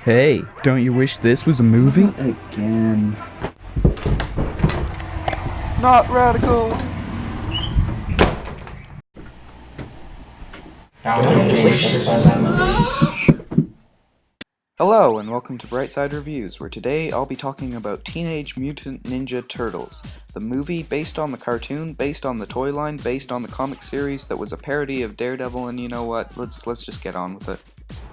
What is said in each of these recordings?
Hey, don't you wish this was a movie? Not again. Not radical. Hello and welcome to Brightside Reviews, where today I'll be talking about Teenage Mutant Ninja Turtles, the movie based on the cartoon, based on the toy line, based on the comic series that was a parody of Daredevil, and you know what, let's just get on with it.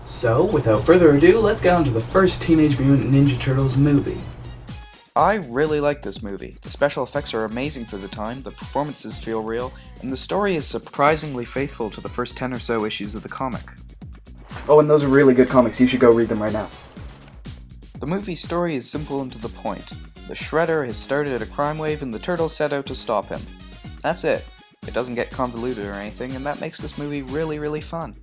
So, without further ado, let's get on to the first Teenage Mutant Ninja Turtles movie. I really like this movie. The special effects are amazing for the time, the performances feel real, and the story is surprisingly faithful to the first 10 or so issues of the comic. Oh, and those are really good comics, you should go read them right now. The movie's story is simple and to the point. The Shredder has started a crime wave and the Turtles set out to stop him. That's it. It doesn't get convoluted or anything, and that makes this movie really fun.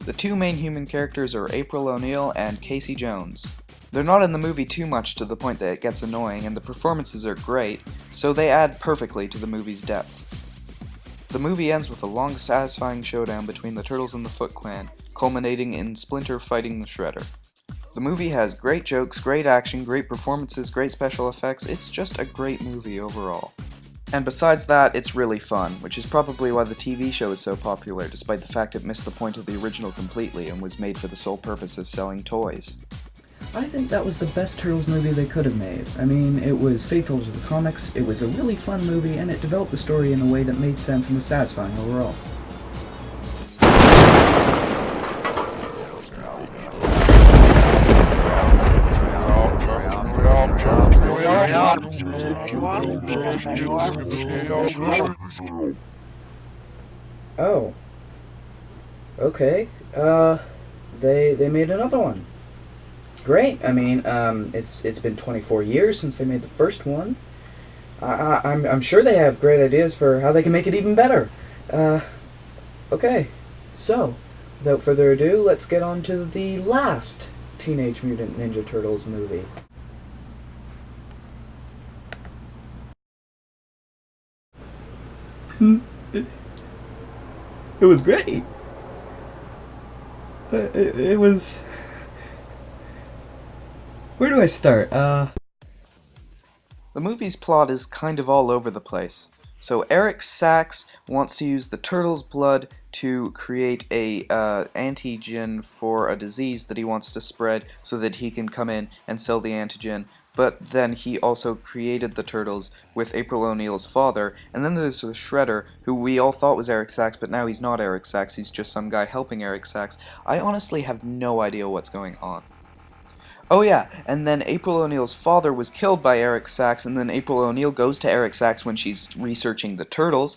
The two main human characters are April O'Neil and Casey Jones. They're not in the movie too much to the point that it gets annoying, and the performances are great, so they add perfectly to the movie's depth. The movie ends with a long, satisfying showdown between the Turtles and the Foot Clan, culminating in Splinter fighting the Shredder. The movie has great jokes, great action, great performances, great special effects. It's just a great movie overall. And besides that, it's really fun, which is probably why the TV show is so popular, despite the fact it missed the point of the original completely and was made for the sole purpose of selling toys. I think that was the best Turtles movie they could have made. I mean, it was faithful to the comics, it was a really fun movie, and it developed the story in a way that made sense and was satisfying overall. Oh. Okay. They made another one. Great. I mean, it's been 24 years since they made the first one. I'm sure they have great ideas for how they can make it even better. Okay. So, without further ado, let's get on to the last Teenage Mutant Ninja Turtles movie. It was great. It was... Where do I start? The movie's plot is kind of all over the place. So Eric Sachs wants to use the Turtles' blood to create a antigen for a disease that he wants to spread so that he can come in and sell the antigen. But then he also created the Turtles with April O'Neil's father, and then there's the Shredder, who we all thought was Eric Sachs, but now he's not Eric Sachs, he's just some guy helping Eric Sachs. I honestly have no idea what's going on. Oh yeah, and then April O'Neil's father was killed by Eric Sachs, and then April O'Neil goes to Eric Sachs when she's researching the Turtles.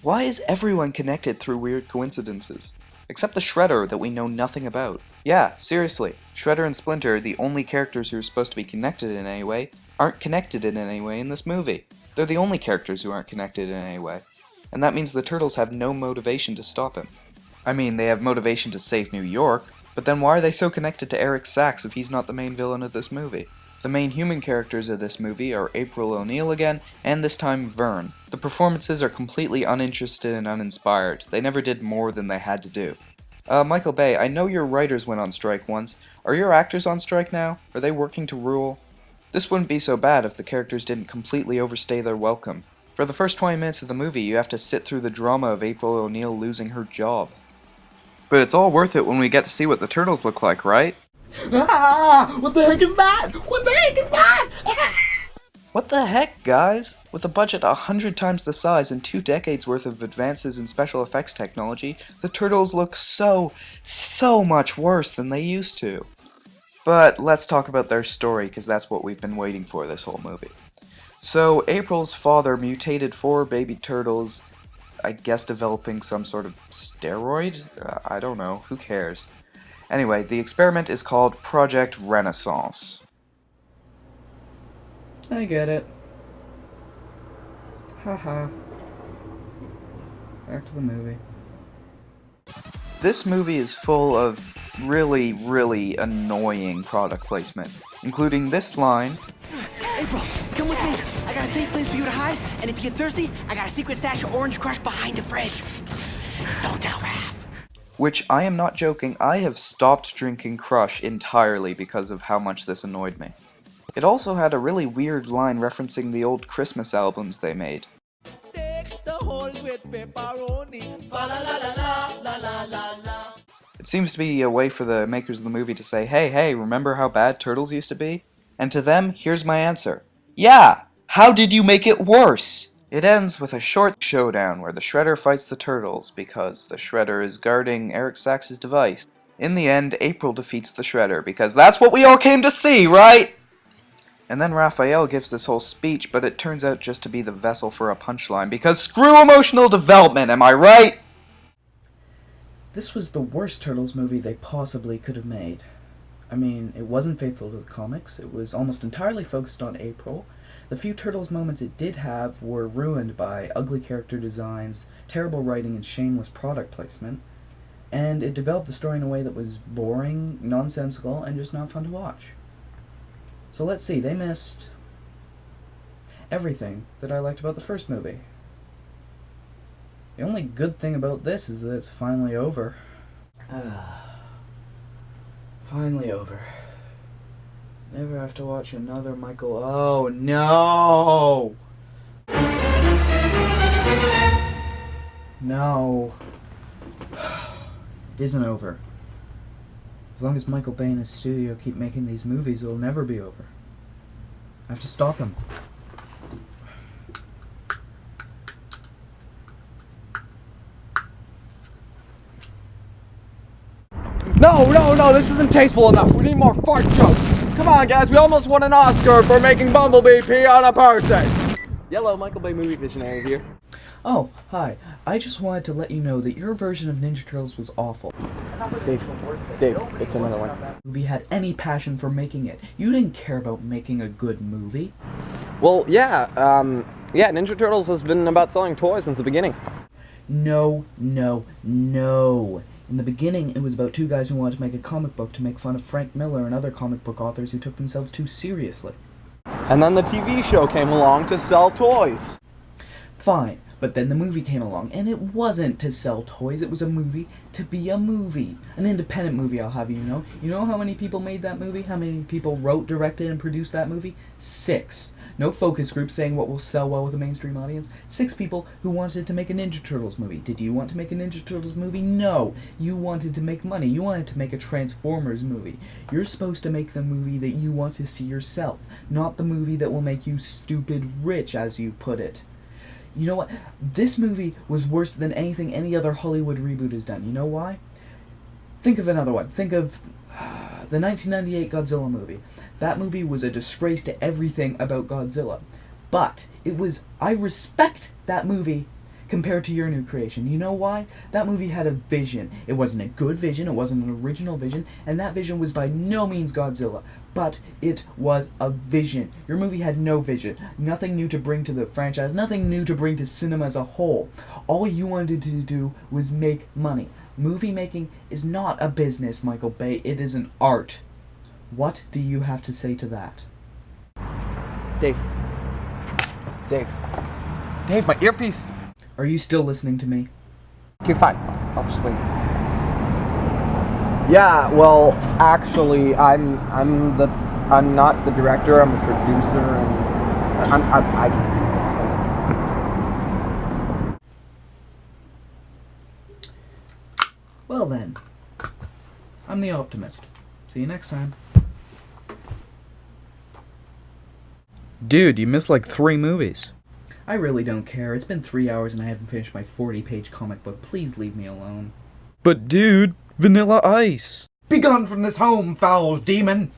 Why is everyone connected through weird coincidences? Except the Shredder that we know nothing about. Yeah, seriously, Shredder and Splinter, the only characters who are supposed to be connected in any way, aren't connected in any way in this movie. They're the only characters who aren't connected in any way. And that means the Turtles have no motivation to stop him. I mean, they have motivation to save New York, but then why are they so connected to Eric Sachs if he's not the main villain of this movie? The main human characters of this movie are April O'Neil again, and this time Vern. The performances are completely uninterested and uninspired. They never did more than they had to do. Michael Bay, I know your writers went on strike once. Are your actors on strike now? Are they working to rule? This wouldn't be so bad if the characters didn't completely overstay their welcome. For the first 20 minutes of the movie, you have to sit through the drama of April O'Neil losing her job. But it's all worth it when we get to see what the Turtles look like, right? Ah! What the heck is that? What the heck is that? What the heck, guys? With a budget 100 times the size and 2 decades worth of advances in special effects technology, the Turtles look so much worse than they used to. But let's talk about their story, because that's what we've been waiting for this whole movie. So, April's father mutated 4 baby turtles, I guess developing some sort of steroid? I don't know, who cares? Anyway, the experiment is called Project Renaissance. I get it. Haha. Back to the movie. This movie is full of really annoying product placement, including this line. April, come with me. I got a safe place for you to hide, and if you get thirsty, I got a secret stash of Orange Crush behind the fridge. Don't tell Raph. Which, I am not joking, I have stopped drinking Crush entirely because of how much this annoyed me. It also had a really weird line referencing the old Christmas albums they made. Take the holes with pepperoni. Fa la la la la la la la. It seems to be a way for the makers of the movie to say, hey, remember how bad Turtles used to be? And to them, here's my answer. Yeah! How did you make it worse? It ends with a short showdown where the Shredder fights the Turtles because the Shredder is guarding Eric Sachs' device. In the end, April defeats the Shredder because that's what we all came to see, right? And then Raphael gives this whole speech, but it turns out just to be the vessel for a punchline because screw emotional development, am I right? This was the worst Turtles movie they possibly could have made. I mean, it wasn't faithful to the comics, it was almost entirely focused on April. The few Turtles moments it did have were ruined by ugly character designs, terrible writing, and shameless product placement. And it developed the story in a way that was boring, nonsensical, and just not fun to watch. So let's see, they missed everything that I liked about the first movie. The only good thing about this is that it's finally over. Finally over. Never have to watch another Michael. Oh no! No. It isn't over. As long as Michael Bay and his studio keep making these movies, it'll never be over. I have to stop him. No, this isn't tasteful enough. We need more fart jokes. Come on, guys, we almost won an Oscar for making Bumblebee pee on a person. Yellow Michael Bay movie visionary here. Oh, hi. I just wanted to let you know that your version of Ninja Turtles was awful. Dave, it's another one. The movie had any passion for making it. You didn't care about making a good movie. Well, yeah, Ninja Turtles has been about selling toys since the beginning. No. In the beginning, it was about two guys who wanted to make a comic book to make fun of Frank Miller and other comic book authors who took themselves too seriously. And then the TV show came along to sell toys. Fine, but then the movie came along, and it wasn't to sell toys, it was a movie to be a movie. An independent movie, I'll have you know. You know how many people made that movie? How many people wrote, directed, and produced that movie? 6. No focus group saying what will sell well with a mainstream audience. 6 people who wanted to make a Ninja Turtles movie. Did you want to make a Ninja Turtles movie? No. You wanted to make money. You wanted to make a Transformers movie. You're supposed to make the movie that you want to see yourself, not the movie that will make you stupid rich, as you put it. You know what? This movie was worse than anything any other Hollywood reboot has done. You know why? Think of another one. Think of the 1998 Godzilla movie. That movie was a disgrace to everything about Godzilla. But I respect that movie compared to your new creation. You know why? That movie had a vision. It wasn't a good vision, it wasn't an original vision, and that vision was by no means Godzilla. But it was a vision. Your movie had no vision. Nothing new to bring to the franchise, nothing new to bring to cinema as a whole. All you wanted to do was make money. Movie making is not a business, Michael Bay. It is an art. What do you have to say to that? Dave, my earpiece. Are you still listening to me? Okay, fine. I'll just wait. Yeah, well, actually, I'm not the director. I'm the producer, and Well then, I'm the optimist. See you next time. Dude, you missed like 3 movies. I really don't care. It's been 3 hours and I haven't finished my 40-page comic book. Please leave me alone. But dude, Vanilla Ice. Begone from this home, foul demon!